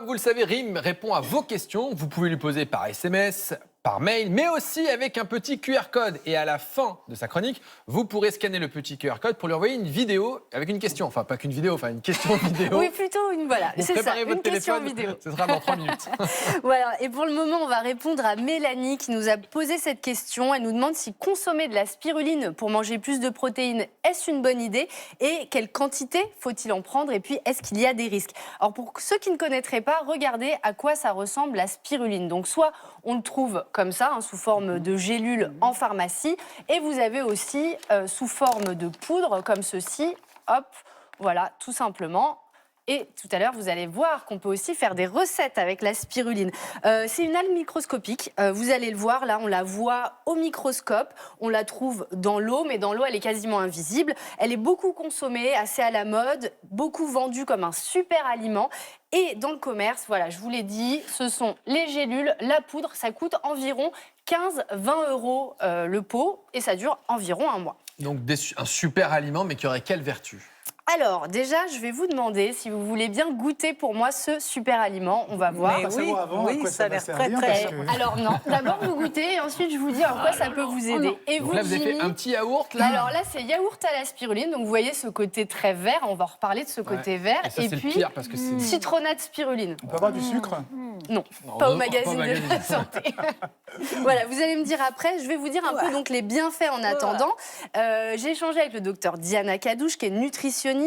vous le savez, Rim répond à vos questions. Vous pouvez lui poser par SMS, par mail, mais aussi avec un petit QR code. Et à la fin de sa chronique, vous pourrez scanner le petit QR code pour lui envoyer une vidéo avec une question. Enfin, pas qu'une vidéo, enfin une question vidéo. Oui, plutôt une, voilà, Vous c'est ça, préparez votre une question téléphone, vidéo. ce sera dans 3 minutes. Voilà, et pour le moment, on va répondre à Mélanie qui nous a posé cette question. Elle nous demande si consommer de la spiruline pour manger plus de protéines, est-ce une bonne idée et quelle quantité faut-il en prendre et puis est-ce qu'il y a des risques. Alors pour ceux qui ne connaîtraient pas, regardez à quoi ça ressemble la spiruline. Donc soit on le trouve comme ça, sous forme de gélules en pharmacie et vous avez aussi sous forme de poudre comme ceci, hop, voilà, tout simplement. Et tout à l'heure, vous allez voir qu'on peut aussi faire des recettes avec la spiruline. C'est une algue microscopique. Vous allez le voir, là, on la voit au microscope. On la trouve dans l'eau, mais dans l'eau, elle est quasiment invisible. Elle est beaucoup consommée, assez à la mode, beaucoup vendue comme un super aliment. Et dans le commerce, voilà, je vous l'ai dit, ce sont les gélules, la poudre. Ça coûte environ 15-20 € le pot et ça dure environ un mois. Donc un super aliment, mais qui aurait quelle vertu ? Alors, déjà, je vais vous demander si vous voulez bien goûter pour moi ce super aliment. On va voir. Oui, ça a l'air très, très bon. Alors non, d'abord vous goûtez et ensuite je vous dis en quoi ça peut vous aider. Et donc là, vous avez fait un petit yaourt là. Alors là, c'est yaourt à la spiruline. Donc vous voyez ce côté très vert. On va reparler de ce côté vert. Et, ça, et c'est puis, le pire parce que c'est citronnade spiruline. On peut avoir du sucre? Non, pas au magazine de la santé. Voilà, vous allez me dire après. Je vais vous dire un peu donc les bienfaits en attendant. J'ai échangé avec le docteur Diana Kadouche, qui est nutritionniste,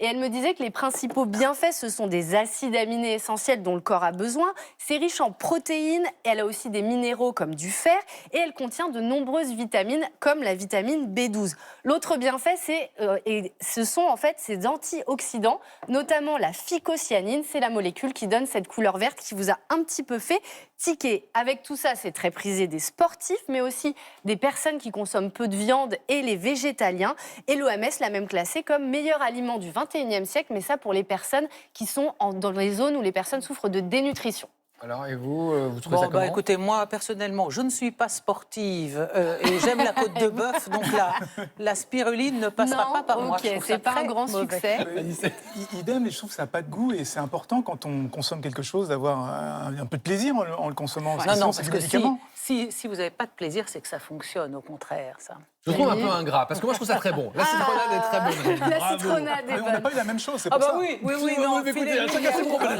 et elle me disait que les principaux bienfaits, ce sont des acides aminés essentiels dont le corps a besoin. C'est riche en protéines, et elle a aussi des minéraux comme du fer, et elle contient de nombreuses vitamines comme la vitamine B12. L'autre bienfait, ce sont en fait ces antioxydants, notamment la phycocyanine, c'est la molécule qui donne cette couleur verte qui vous a un petit peu fait tiquer. Avec tout ça, c'est très prisé des sportifs, mais aussi des personnes qui consomment peu de viande et les végétaliens. Et l'OMS l'a même classé comme meilleur aliment du 21e siècle, mais ça pour les personnes qui sont dans les zones où les personnes souffrent de dénutrition. Alors, et vous trouvez ça comment ? Écoutez, moi, personnellement, je ne suis pas sportive et j'aime la côte de bœuf, donc la spiruline ne passera pas par moi. Ok, c'est pas un grand succès. Idem, et je trouve que ça n'a pas de goût et c'est important quand on consomme quelque chose d'avoir un peu de plaisir en le consommant. Non, parce que si vous n'avez pas de plaisir, c'est que ça fonctionne, au contraire, ça. Je trouve un peu ingrat, parce que moi je trouve ça très bon. La citronnade est très bonne. La citronnade est bonne. On n'a pas eu la même chose, c'est pour ça. Oui, non, mais écoutez, chacun ses problèmes.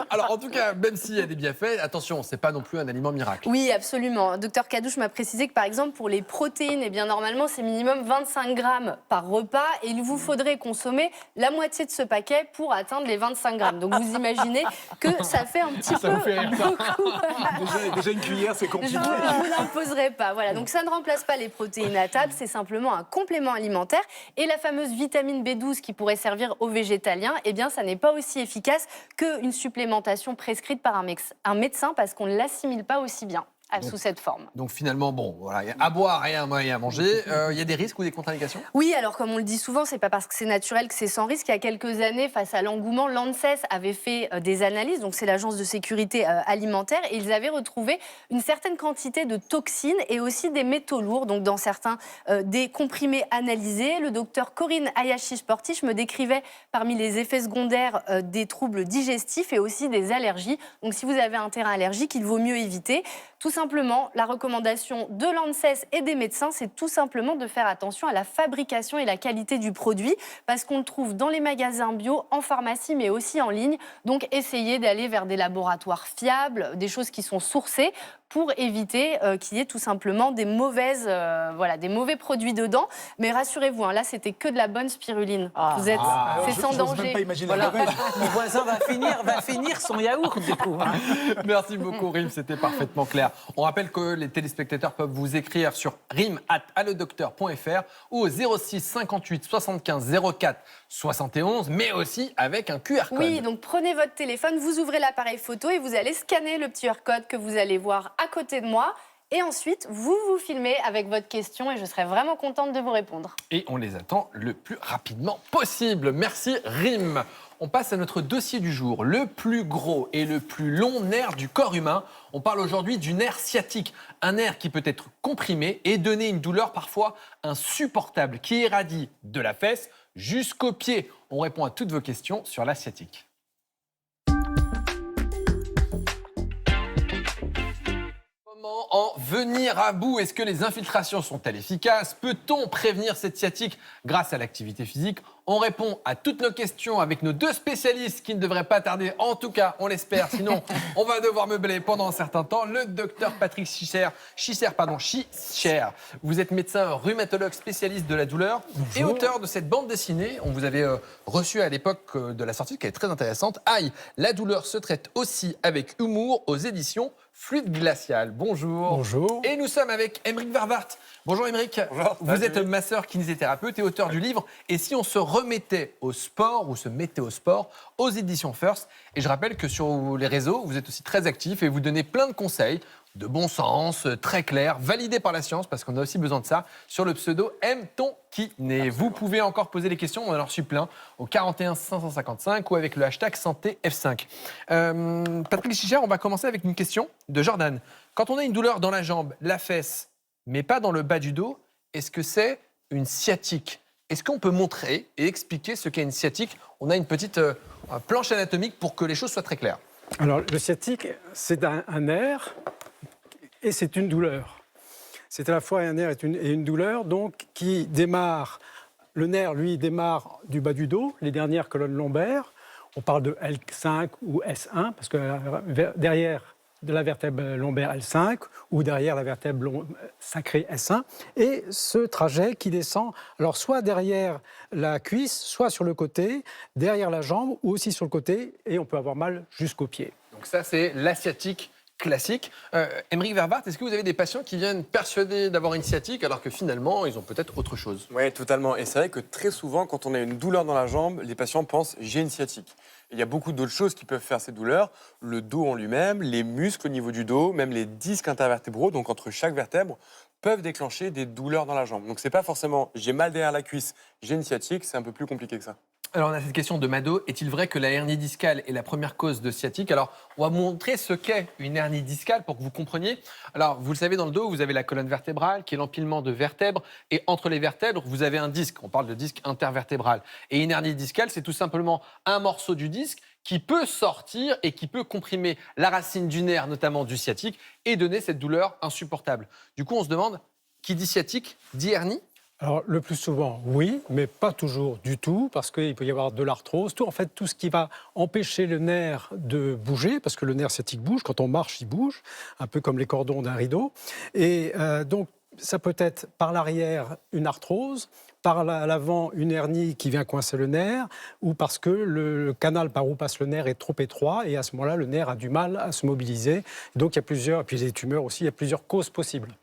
Alors en tout cas, même s'il y a des bienfaits, attention, c'est pas non plus un aliment miracle. Oui, absolument. Docteur Kadouche m'a précisé que par exemple pour les protéines, eh bien normalement c'est minimum 25 grammes par repas et il vous faudrait consommer la moitié de ce paquet pour atteindre les 25 grammes. Donc vous imaginez que ça fait un petit peu beaucoup. Déjà une cuillère, c'est compliqué. Je ne vous l'imposerai pas. Voilà. Donc ça ne remplace pas les protéines à table, c'est simplement un complément alimentaire. Et la fameuse vitamine B12 qui pourrait servir aux végétaliens, eh bien ça n'est pas aussi efficace qu'une supplémentation prescrite par un médecin parce qu'on ne l'assimile pas aussi bien sous cette forme. Donc finalement, bon, voilà, il y a à boire et à manger. Il y a des risques ou des contre-indications ? Oui, alors comme on le dit souvent, c'est pas parce que c'est naturel que c'est sans risque. Il y a quelques années, face à l'engouement, l'ANSES avait fait des analyses, donc c'est l'agence de sécurité alimentaire, et ils avaient retrouvé une certaine quantité de toxines et aussi des métaux lourds, donc dans certains des comprimés analysés. Le docteur Corinne Hayashi-Sportiche me décrivait parmi les effets secondaires des troubles digestifs et aussi des allergies. Donc si vous avez un terrain allergique, il vaut mieux éviter. Tout simplement, la recommandation de l'ANSES et des médecins, c'est tout simplement de faire attention à la fabrication et la qualité du produit, parce qu'on le trouve dans les magasins bio, en pharmacie, mais aussi en ligne. Donc, essayez d'aller vers des laboratoires fiables, des choses qui sont sourcées, pour éviter qu'il y ait tout simplement des mauvais produits dedans. Mais rassurez-vous, là, c'était que de la bonne spiruline. C'est sans danger. Je ne peux pas imaginer Mon voisin va finir son yaourt, du coup. Merci beaucoup, Rim, c'était parfaitement clair. On rappelle que les téléspectateurs peuvent vous écrire sur rim@alledocteur.fr ou au 06 58 75 04 71, mais aussi avec un QR code. Oui, donc prenez votre téléphone, vous ouvrez l'appareil photo et vous allez scanner le petit QR code que vous allez voir à côté de moi. Et ensuite, vous filmez avec votre question et je serai vraiment contente de vous répondre. Et on les attend le plus rapidement possible. Merci, Rim. On passe à notre dossier du jour. Le plus gros et le plus long nerf du corps humain. On parle aujourd'hui du nerf sciatique. Un nerf qui peut être comprimé et donner une douleur parfois insupportable qui irradie de la fesse jusqu'au pied. On répond à toutes vos questions sur la sciatique. Comment en venir à bout? Est-ce que les infiltrations sont-elles efficaces? Peut-on prévenir cette sciatique grâce à l'activité physique? On répond à toutes nos questions avec nos 2 spécialistes qui ne devraient pas tarder. En tout cas, on l'espère. Sinon, on va devoir meubler pendant un certain temps. Le docteur Patrick Schisser. Vous êtes médecin rhumatologue spécialiste de la douleur et auteur de cette bande dessinée. On vous avait reçu à l'époque de la sortie, qui est très intéressante. Aïe, la douleur se traite aussi avec humour aux éditions Fluide Glacial. Bonjour. Bonjour. Et nous sommes avec Aymeric Verwart. Bonjour Aymeric. Bonjour. Vous êtes masseur kinésithérapeute et auteur du livre « Et si on se remettait au sport » ou « se mettait au sport » aux éditions First. Et je rappelle que sur les réseaux, vous êtes aussi très actif et vous donnez plein de conseils de bon sens, très clairs, validés par la science, parce qu'on a aussi besoin de ça, sur le pseudo Aime ton kiné. Vous pouvez encore poser les questions, on en a reçu plein, au 41 555 ou avec le hashtag santé F5. Patrick Schisser, on va commencer avec une question de Jordan. Quand on a une douleur dans la jambe, la fesse, mais pas dans le bas du dos, est-ce que c'est une sciatique? Est-ce qu'on peut montrer et expliquer ce qu'est une sciatique? On a une petite planche anatomique pour que les choses soient très claires. Alors, le sciatique, c'est un nerf et c'est une douleur. C'est à la fois un nerf et une douleur, donc, qui démarre. Le nerf, lui, démarre du bas du dos, les dernières colonnes lombaires. On parle de L5 ou S1, parce que derrière de la vertèbre lombaire L5 ou derrière la vertèbre sacrée S1, et ce trajet qui descend, alors soit derrière la cuisse, soit sur le côté, derrière la jambe ou aussi sur le côté, et on peut avoir mal jusqu'au pied. Donc ça, c'est la sciatique classique. Aymeric Verwart, est-ce que vous avez des patients qui viennent persuadés d'avoir une sciatique alors que finalement, ils ont peut-être autre chose? Oui, totalement. Et c'est vrai que très souvent, quand on a une douleur dans la jambe, les patients pensent « j'ai une sciatique ». Il y a beaucoup d'autres choses qui peuvent faire ces douleurs. Le dos en lui-même, les muscles au niveau du dos, même les disques intervertébraux, donc entre chaque vertèbre, peuvent déclencher des douleurs dans la jambe. Donc c'est pas forcément « j'ai mal derrière la cuisse, j'ai une sciatique », c'est un peu plus compliqué que ça. Alors on a cette question de Mado. Est-il vrai que la hernie discale est la première cause de sciatique? Alors on va montrer ce qu'est une hernie discale pour que vous compreniez. Alors vous le savez, dans le dos, vous avez la colonne vertébrale qui est l'empilement de vertèbres. Et entre les vertèbres, vous avez un disque. On parle de disque intervertébral. Et une hernie discale, c'est tout simplement un morceau du disque qui peut sortir et qui peut comprimer la racine du nerf, notamment du sciatique, et donner cette douleur insupportable. Du coup, on se demande, qui dit sciatique, dit hernie? Alors, le plus souvent, oui, mais pas toujours du tout, parce qu'il peut y avoir de l'arthrose, tout ce qui va empêcher le nerf de bouger, parce que le nerf sciatique bouge, quand on marche, il bouge, un peu comme les cordons d'un rideau. Et donc, ça peut être par l'arrière une arthrose, par l'avant une hernie qui vient coincer le nerf, ou parce que le canal par où passe le nerf est trop étroit, et à ce moment-là, le nerf a du mal à se mobiliser. Donc, il y a plusieurs, et puis les tumeurs aussi, il y a plusieurs causes possibles.